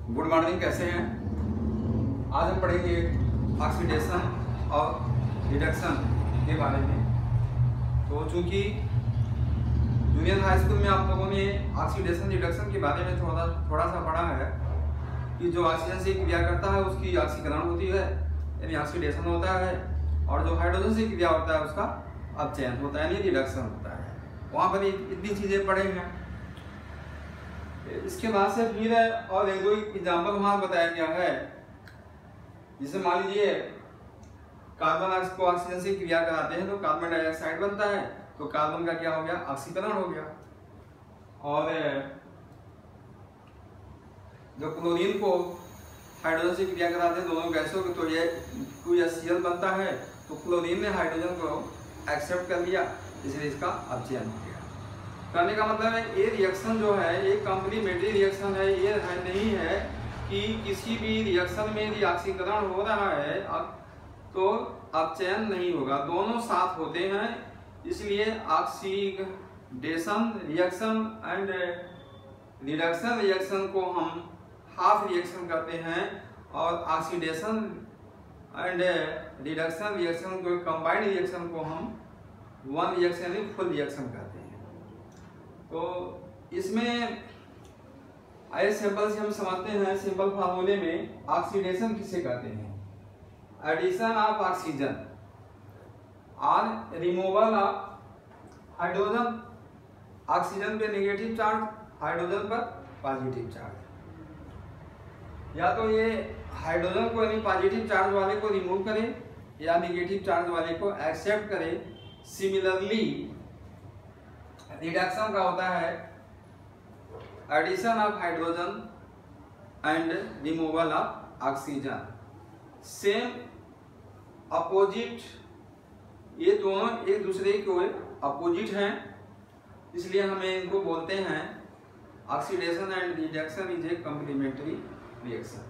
Good morning, कैसे हैं? आज हम पढ़ेंगे ऑक्सीडेशन और रिडक्शन के बारे में। तो चूंकि जूनियर हाई स्कूल में आप लोगों ने ऑक्सीडेशन रिडक्शन के बारे में थोड़ा सा पढ़ा है कि जो ऑक्सीजन से क्रिया करता है उसकी ऑक्सीकरण होती है, यानी ऑक्सीडेशन होता है, और जो हाइड्रोजन से क्रिया होता है उसका अपचयन होता है, यानी रिडक्शन होता है। वहाँ पर इतनी चीज़ें पढ़ेंगे। इसके बाद से फिर और एक दो एग्जाम्पल वहाँ बताया गया है। जैसे मान लीजिए कार्बन को ऑक्सीजन से क्रिया कराते हैं तो कार्बन डाइऑक्साइड बनता है, तो कार्बन का क्या हो गया? ऑक्सीकरण हो गया। और जो क्लोरीन को हाइड्रोजन से क्रिया कराते हैं दोनों गैसों को, तो ये 2HCl बनता है, तो क्लोरीन ने हाइड्रोजन को एक्सेप्ट कर लिया, इसलिए इसका अपचयन हो गया। कहने का मतलब है ये रिएक्शन जो है ये कॉम्प्लीमेंट्री रिएक्शन है। ये नहीं है कि किसी भी रिएक्शन में यदि ऑक्सीकरण हो रहा है तो अपचयन नहीं होगा, दोनों साथ होते हैं। इसलिए oxidation reaction and reduction reaction को हम हाफ रिएक्शन करते हैं, और ऑक्सीडेशन एंड रिडक्शन रिएक्शन को कंबाइंड रिएक्शन को हम वन रिएक्शन यानी फुल रिएक्शन करते हैं। तो इसमें आइए सिंपल से हम समझते हैं। सिंपल फार्मूले में ऑक्सीडेशन किसे कहते हैं? एडिशन ऑफ ऑक्सीजन और रिमूवल ऑफ हाइड्रोजन। ऑक्सीजन पे नेगेटिव चार्ज, हाइड्रोजन पर पॉजिटिव चार्ज। या तो ये हाइड्रोजन को यानी पॉजिटिव चार्ज वाले को रिमूव करे या नेगेटिव चार्ज वाले को एक्सेप्ट करे। सिमिलरली रिडक्शन का होता है addition of hydrogen and removal of oxygen. Same opposite, ये दोनों एक दूसरे के अपोजिट हैं, इसलिए हमें इनको बोलते हैं oxidation and reduction is a complementary reaction.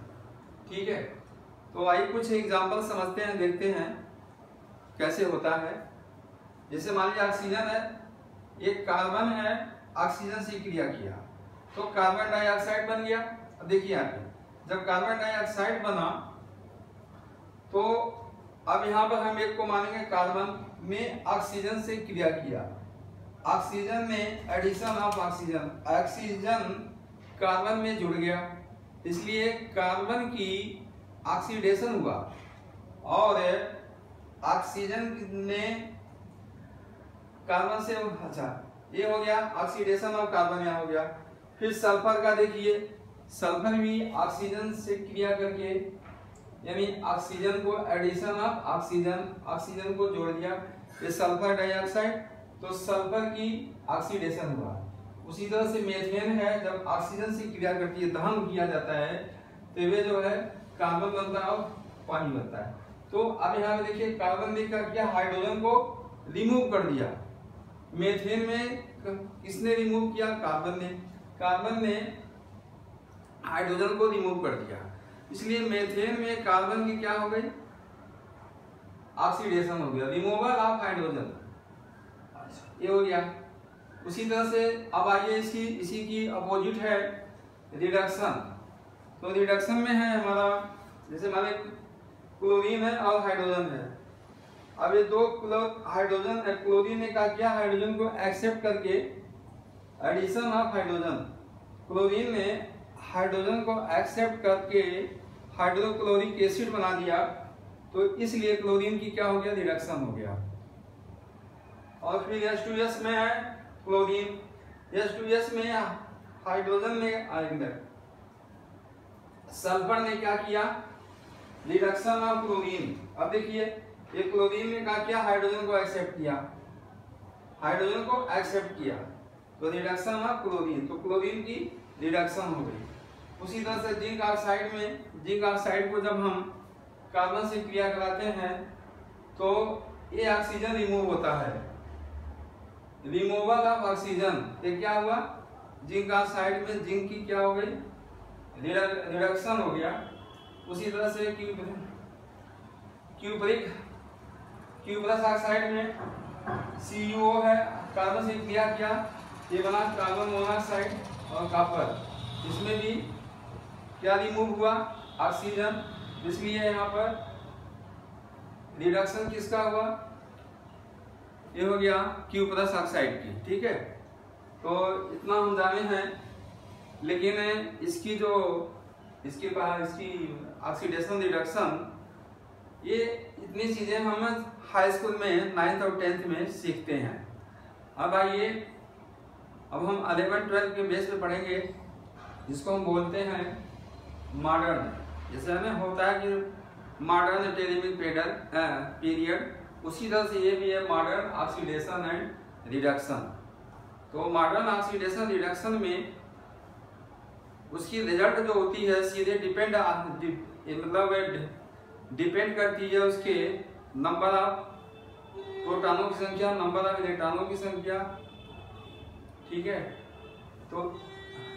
ठीक है, तो आइए कुछ एग्जांपल समझते हैं, देखते हैं कैसे होता है। जैसे मान लीजिए ऑक्सीजन है, एक कार्बन है, ऑक्सीजन से क्रिया किया तो कार्बन डाइऑक्साइड बन गया। अब देखिए आगे, जब कार्बन डाइऑक्साइड बना तो अब यहाँ पर हम एक को मानेंगे कार्बन में ऑक्सीजन से क्रिया किया, ऑक्सीजन में addition of oxygen, oxygen carbon में जुड़ गया, इसलिए कार्बन की ऑक्सीडेशन हुआ, और ऑक्सीजन ने कार्बन से, अच्छा ये हो गया ऑक्सीडेशन ऑफ कार्बन, यहाँ हो गया। फिर सल्फर का देखिए, सल्फर भी ऑक्सीजन से क्रिया करके यानी ऑक्सीजन को एडिशन ऑफ ऑक्सीजन, ऑक्सीजन को जोड़ दिया, ये सल्फर डाइऑक्साइड, तो सल्फर की ऑक्सीडेशन हुआ। उसी तरह से मेथेन है, जब ऑक्सीजन से क्रिया करती है, दहन किया जाता है, तो वे जो है कार्बन बनता है और पानी बनता है। तो अब यहाँ पे देखिए कार्बन ने क्या किया? हाइड्रोजन को रिमूव कर दिया। मेथेन में किसने रिमूव किया? कार्बन ने। कार्बन ने हाइड्रोजन को रिमूव कर दिया, इसलिए मेथेन में कार्बन की क्या हो गई? ऑक्सीडेशन हो गया, रिमूवल ऑफ हाइड्रोजन, ये हो गया। उसी तरह से अब आइए इसी की अपोजिट है रिडक्शन। तो रिडक्शन में है हमारा, जैसे हमारे क्लोरीन है और हाइड्रोजन है। अब ये दो हाइड्रोजन, क्लोरीन ने क्या किया? हाइड्रोजन को एक्सेप्ट करके एडिशन ऑफ हाइड्रोजन, क्लोरीन ने हाइड्रोजन को एक्सेप्ट करके हाइड्रोक्लोरिक एसिड बना दिया, तो इसलिए क्लोरीन की क्या हो गया? रिडक्शन हो गया। और फिर H2S में है क्लोरीन, H2S में हाइड्रोजन में अंदर सल्फर ने क्या किया? Reduction of chlorine. अब देखिए ये क्लोरीन ने क्या किया? हाइड्रोजन को एक्सेप्ट किया, हाइड्रोजन को एक्सेप्ट किया, तो रिडक्शन ऑफ क्लोरीन, तो क्लोरीन की रिडक्शन हो गई। उसी तरह से जिंक ऑक्साइड में, जिंक ऑक्साइड को जब हम कार्बन से क्रिया कराते हैं तो ये ऑक्सीजन रिमूव होता है, रिमूवल ऑफ ऑक्सीजन, ये क्या हुआ? जिंक ऑक्साइड में जिंक की क्या हो गई? रिडक्शन हो गया। उसी तरह से क्यूप्रस ऑक्साइड में CuO है, कार्बन से क्रिया किया, ये बना कार्बन मोनोऑक्साइड और कॉपर, इसमें भी क्या रिमूव हुआ? ऑक्सीजन, इसलिए यहाँ पर रिडक्शन किसका हुआ? ये हो गया Q प्लस ऑक्साइड की। ठीक है, तो इतना हम जाने हैं, लेकिन इसकी ऑक्सीडेशन रिडक्शन, ये इतनी चीजें हम हाई स्कूल में 9th और 10th में सीखते हैं। अब आइए, अब हम 11 12 के बेस पे पढ़ेंगे, जिसको हम बोलते हैं मॉडर्न। जैसे हमें होता है कि मॉडर्न टेलिमिक पीरियड, उसी तरह से ये भी है मॉडर्न ऑक्सीडेशन एंड रिडक्शन। तो मॉडर्न ऑक्सीडेशन रिडक्शन में उसकी रिजल्ट जो होती है सीधे डिपेंड करती है उसके नंबर ऑफ प्रोटॉनों की संख्या, नंबर ऑफ इलेक्ट्रॉनों की संख्या। ठीक है, तो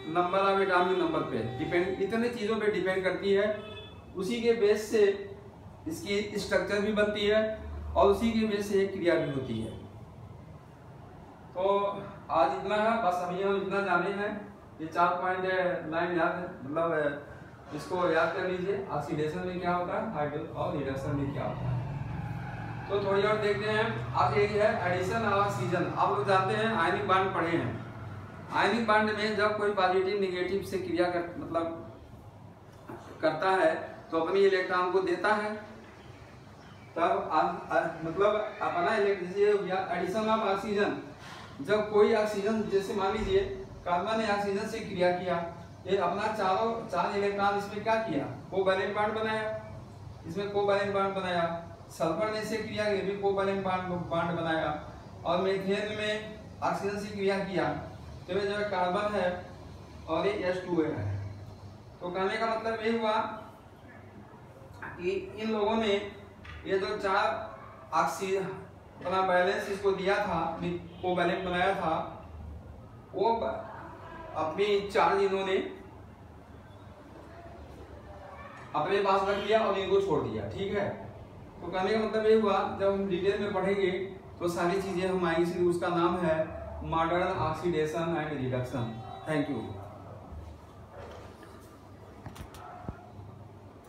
नंबर ऑफ एटॉमिक नंबर पे डिपेंड, इतने चीजों पे डिपेंड करती है। उसी के बेस से इसकी स्ट्रक्चर भी बनती है और उसी के बेस से क्रिया भी होती है। तो आज इतना है, बस अभी हम इतना जाने हैं। ये 4.9 याद, मतलब इसको याद कर लीजिए। ऑक्सीडेशन में क्या होता है, हाइड्रो, और रिडक्शन में क्या होता है। तो थोड़ी और देखते हैं। अब ये है एडिशन ऑफ ऑक्सीजन। आप लोग जानते हैं आयनिक बांड पढ़े हैं। आयनिक बांड में जब कोई पॉजिटिव नेगेटिव से क्रिया करता है तो अपनी इलेक्ट्रॉन को देता है, तब मतलब अपना इलेक्ट्रॉन या एडिशन ऑफ ऑक्सीजन। जब कोई ऑक्सीजन, जैसे मान लीजिए कार्बन ने ऑक्सीजन से क्रिया किया, ये अपना चार इलेक्ट्रॉन इसमें क्या किया, कोवैलेंट बॉन्ड बनाया, इसमें कोवैलेंट बॉन्ड बनाया। सल्फर ने इससे क्रिया की, भी कोवैलेंट बॉन्ड बनाया। और मीथेन में ऑक्सीजन से क्रिया किया, तो ये जो कार्बन है और ये H2 है। तो कहने का मतलब ये हुआ कि इन लोगों ने ये जो 4 ऑक्सीजन अपना बैलेंस इसको दिया था, कोवैलेंट बनाया था, वो अपनी चार्ज इन्होंने अपने पास रख लिया और इनको छोड़ दिया। ठीक है, तो कहने का मतलब ये हुआ, जब हम डिटेल में पढ़ेंगे तो सारी चीजें हम आएंगी। उसका नाम है modern oxidation and reduction. Thank you.